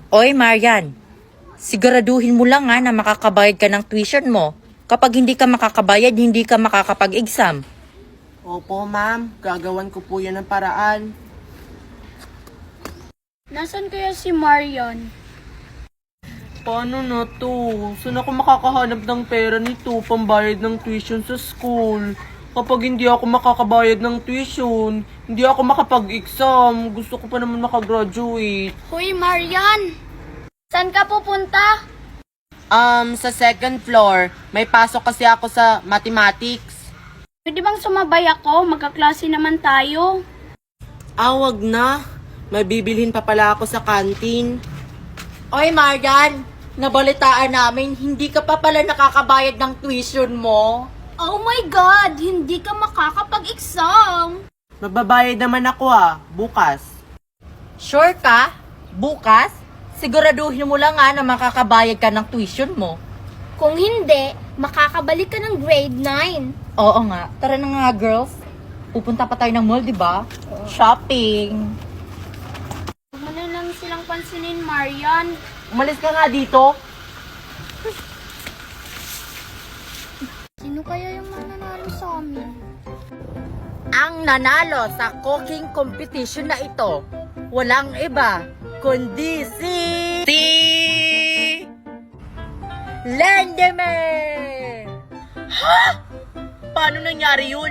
Oy, Marian, siguraduhin mo lang na makakabayad ka ng tuition mo. Kapag hindi ka makakabayad, hindi ka makakapag-exam. Opo, ma'am. Gagawan ko po yan ng paraan. Nasaan kaya si Marian? Paano na to? Saan ako makakahanap ng pera nito pambayad ng tuition sa school? Kapag hindi ako makakabayad ng tuition, hindi ako makapag-exam. Gusto ko pa naman makagraduate. Hoy, Marian! Saan ka pupunta? Sa second floor. May pasok kasi ako sa mathematics. Pwede bang sumabay ako? Magkaklase naman tayo. Wag na. May bibilhin pa pala ako sa canteen. Oy, Marian, nabalitaan namin, hindi ka pa pala nakakabayad ng tuition mo. Oh my God! Hindi ka makakapag-exam! Magbabayad naman ako bukas. Sure ka? Bukas? Siguraduhin mo lang na makakabayad ka ng tuition mo. Kung hindi, makakabalik ka ng grade 9. Oo nga. Tara na nga, girls. Pupunta pa tayo ng mall, di ba? Shopping. Huwag mo na lang silang pansinin, Marian. Umalis ka nga dito. Sino kaya yung mananalo sa amin? Ang nanalo sa cooking competition na ito, walang iba, kundi si Lendeme! Paano nangyari yun?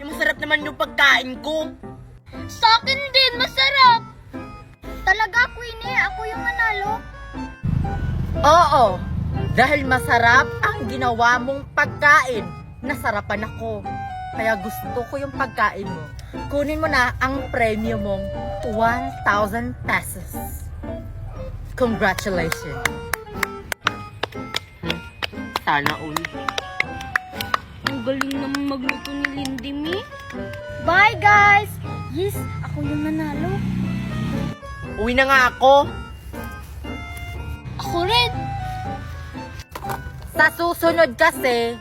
Yung masarap naman yung pagkain ko. Sa akin din, masarap! Talaga, Queenie, ako yung nanalo. Oo, dahil masarap ang ginawa mong pagkain, nasarapan ako. Kaya gusto ko yung pagkain mo. Kunin mo na ang premyo mong 1,000 pesos. Congratulations! Sana all. Ang galing naman magluto ni Lindy Me. Bye, guys! Yes, ako yung nanalo. Uwi na nga ako. Ako rin! Sa susunod kasi,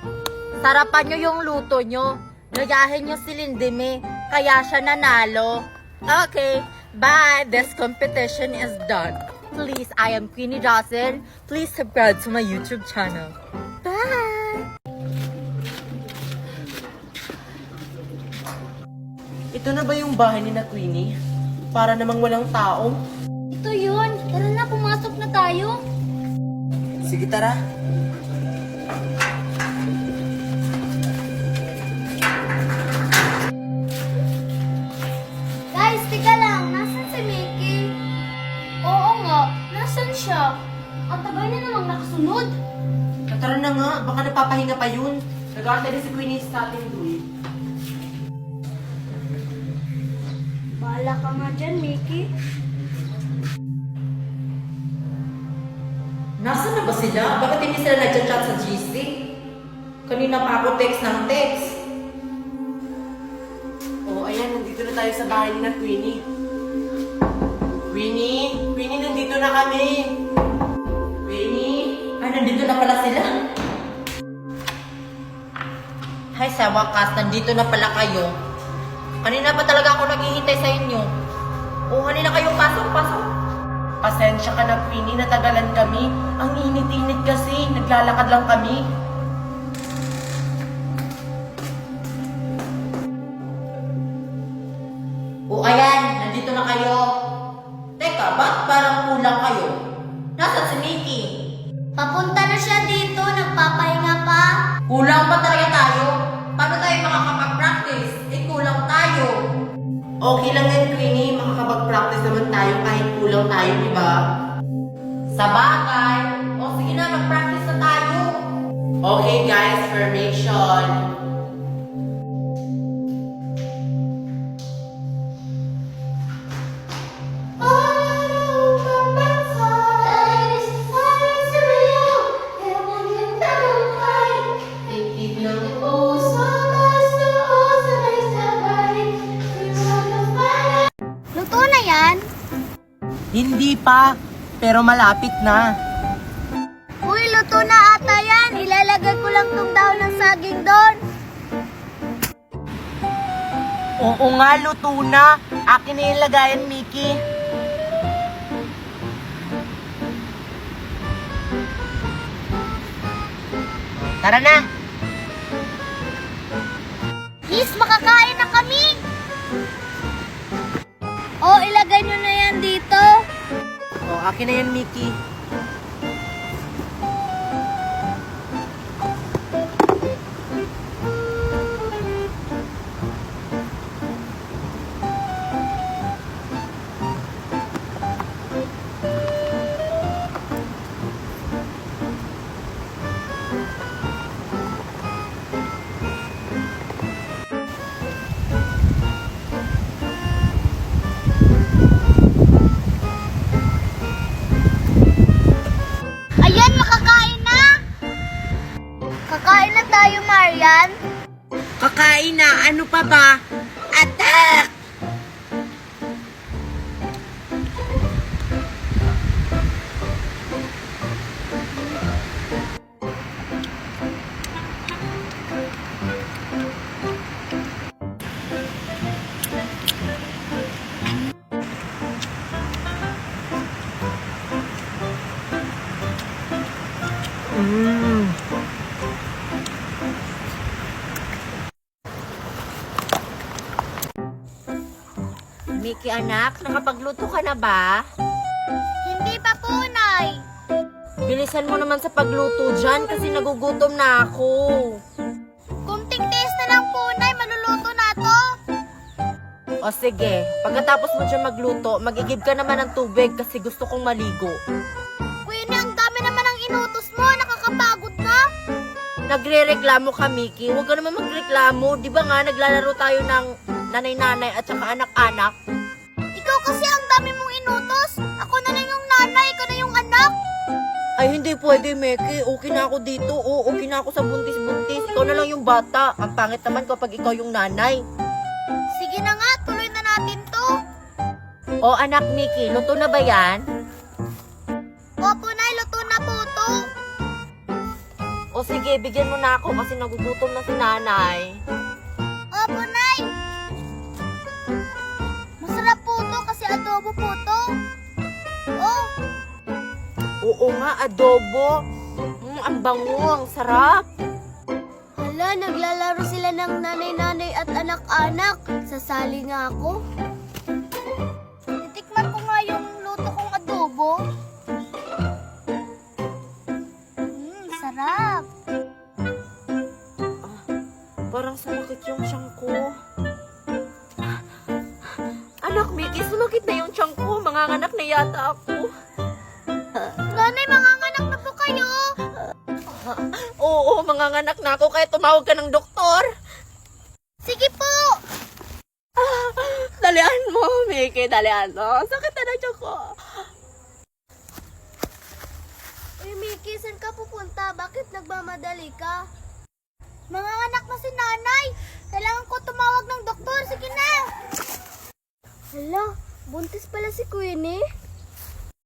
sarapan nyo yung luto nyo. Gayahin nyo si Lindime, kaya siya nanalo. Okay, bye! This competition is done. Please, I am Queenie Jocelyn. Please subscribe to my YouTube channel. Bye! Ito na ba yung bahay ni na Queenie? Para namang walang tao. Ito yun! Tara na, pumasok na tayo! Sige, tara. Guys, tika lang! Nasaan si Mickey? Oo nga, nasaan siya? Ang tagal na namang nakasunod. Tara na nga, baka napapahinga pa yun. Nag-aantay na si Queenie sa ating duwi. Bahala ka nga dyan, Mickey. Nasaan na ba sila? Bakit hindi sila nag-chat sa GC? Kanina pa ako text ng text. Ayan, nandito na tayo sa bahay ni na Queenie. Queenie? Queenie, nandito na kami. Queenie? Ay, nandito na pala sila. Hay, sa wakas, nandito na pala kayo. Kanina pa talaga ako naghihintay sa inyo. Halina kayo, pasok. Pasensya ka na, Queenie, natagalan kami. Ang init-init kasi, naglalakad lang kami. Ayan, nandito na kayo. Teka, ba't parang kulang kayo? Nasaan si Mickey? Papunta na siya dito, nagpapahinga pa. Kulang pa talaga tayo? Paano tayo makakapag-practice? Kulang tayo. Okay lang yan, Queenie. Makakapag-practice naman tayo kahit kulang tayo, di ba? Sa bagay. Sige na, mag-practice na tayo. Okay, guys, formation. Luto na yan? Hindi pa, pero malapit na. Uy, luto na ata yan. Ilalagay ko lang tong daon ng saging doon. Oo nga, luto na. Akin na yung lagayan, Mickey. Tara na! Yes, makakain na kami! Oh, ilagay nyo na yan dito. Oh, akin na yan, Mickey. Ayan, makakain na! Kakain na tayo, Marian. Kakain na! Ano pa ba? Attack! Mickey anak, nakapagluto ka na ba? Hindi pa po, Nay. Bilisan mo naman sa pagluto dyan kasi nagugutom na ako. Kunting taste na lang po, Nay. Maluluto na to. O sige, pagkatapos mo dyan magluto, magigib ka naman ng tubig kasi gusto kong maligo. Queenie, ang dami naman ang inutos mo. Nakakapagod na. Nagre-reklamo ka, Mickey. Huwag ka naman magreklamo. Di ba nga naglalaro tayo ng nanay-nanay at saka anak-anak? Ikaw kasi ang dami mong inutos. Ako na lang yung nanay, ikaw na yung anak. Ay, hindi pwede, Mickey. Okay na ako dito. Oo, okay na ako sa buntis-buntis. Ikaw na lang yung bata. Ang pangit naman kapag ikaw yung nanay. Sige na nga, tuloy na natin to. O anak, Mickey, luto na ba yan? Opo, Nay, luto na po to. O sige, bigyan mo na ako kasi nagugutom na si nanay. Opo, Nay. Masarap po to kasi adobo po to. Oh, Oo nga, adobo. Ang bango, ang sarap. hala, naglalaro sila ng nanay-nanay at anak-anak. Sasali nga ako. Titikman ko nga yung luto kong adobo. Sarap. Parang sumakit yung tiyan ko. Anak, Mickey, sumakit na yung tiyan ko. Manganganak na yata ako. Nanay, manganganak na po kayo. Oo, manganganak na ako kaya tumawag ka ng doktor. Sige po. Dalian mo, Mickey, dalian mo. Sakit na tiyan ko. Uy, Mickey, saan ka pupunta? Bakit nagmamadali ka? Manganganak na si nanay. Kailangan ko tumawag ng doktor. Sige na. Hala, buntis pala si Queenie.